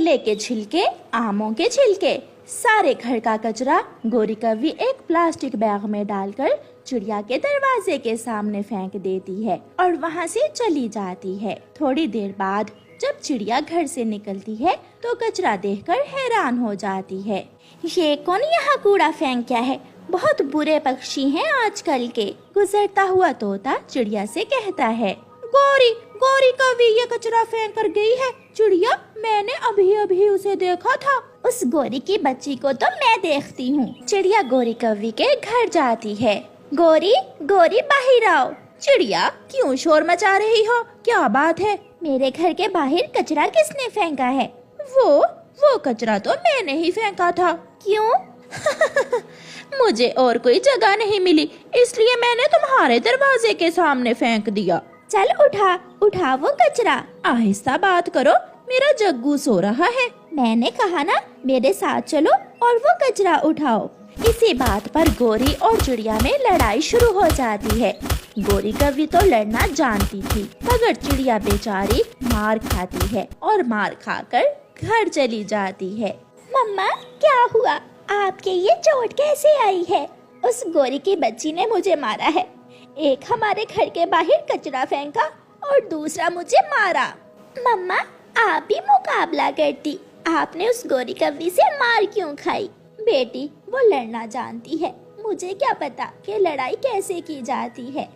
केले के छिलके, आमों के छिलके, सारे घर का कचरा गोरी कौवी एक प्लास्टिक बैग में डालकर चिड़िया के दरवाजे के सामने फेंक देती है और वहाँ से चली जाती है। थोड़ी देर बाद जब चिड़िया घर से निकलती है तो कचरा देखकर हैरान हो जाती है। ये कौन यहाँ कूड़ा फेंक गया है? बहुत बुरे पक्षी हैं आजकल के। गुजरता हुआ तोता चिड़िया से कहता है, गोरी गोरी कौवी ये कचरा फेंक कर गई है। चिड़िया, मैंने अभी अभी उसे देखा था। उस गोरी की बच्ची को तो मैं देखती हूँ। चिड़िया गोरी कौवी के घर जाती है। गोरी गोरी बाहर आओ। चिड़िया, क्यों शोर मचा रही हो? क्या बात है? मेरे घर के बाहर कचरा किसने फेंका है? वो कचरा तो मैंने ही फेंका था। क्यों? मुझे और कोई जगह नहीं मिली, इसलिए मैंने तुम्हारे दरवाजे के सामने फेंक दिया। चल उठा वो कचरा। आहिस्ता बात करो, मेरा जग्गू सो रहा है। मैंने कहा ना, मेरे साथ चलो और वो कचरा उठाओ। इसी बात पर गोरी और चिड़िया में लड़ाई शुरू हो जाती है। गोरी कौवी तो लड़ना जानती थी, मगर चिड़िया बेचारी मार खाती है और मार खाकर घर चली जाती है। मम्मा, क्या हुआ? आपके ये चोट कैसे आई है? उस गोरी की बच्ची ने मुझे मारा है। एक हमारे घर के बाहर कचरा फेंका और दूसरा मुझे मारा। मम्मा, आप भी मुकाबला करती, आपने उस गोरी कौवी से मार क्यों खाई? बेटी, वो लड़ना जानती है, मुझे क्या पता कि लड़ाई कैसे की जाती है।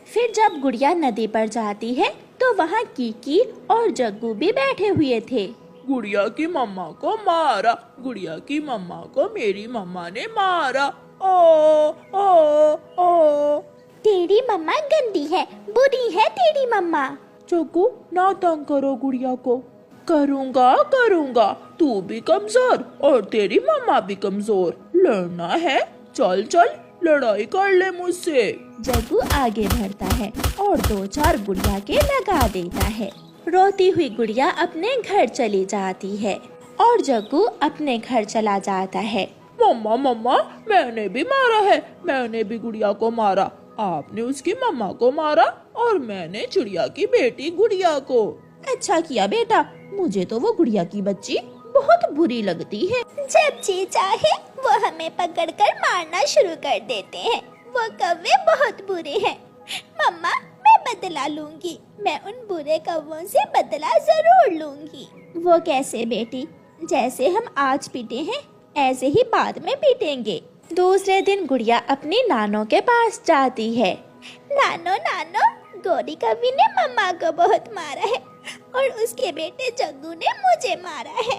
फिर जब गुड़िया नदी पर जाती है तो वहाँ कीकी और जग्गू भी बैठे हुए थे। गुड़िया की मम्मा को मारा, गुड़िया की मम्मा को मेरी मम्मा ने मारा। ओ ओ ओ तेरी मम्मा गंदी है, बुरी है तेरी मम्मा। जग्गू, ना तंग करो गुड़िया को। करूँगा, तू भी कमजोर और तेरी मम्मा भी कमजोर। लड़ना है? चल लड़ाई कर ले मुझसे। जग्गू आगे बढ़ता है और 2-4 गुड़िया के लगा देता है। रोती हुई गुड़िया अपने घर चली जाती है और जग्गू अपने घर चला जाता है। मम्मा, मैंने भी मारा है, मैंने भी गुड़िया को मारा। आपने उसकी मम्मा को मारा और मैंने चिड़िया की बेटी गुड़िया को। अच्छा किया बेटा, मुझे तो वो गुड़िया की बच्ची बहुत बुरी लगती है। जब जी चाहे वो हमें पकड़कर मारना शुरू कर देते हैं। वो कौवे बहुत बुरे हैं। मम्मा, मैं बदला लूंगी, मैं उन बुरे कौवों से बदला जरूर लूंगी। वो कैसे बेटी? जैसे हम आज पीटे हैं ऐसे ही बाद में पीटेंगे। दूसरे दिन गुड़िया अपनी नानो के पास जाती है। नानो, गोरी कौवी ने मम्मा को बहुत मारा है और उसके बेटे जग्गू ने मुझे मारा है।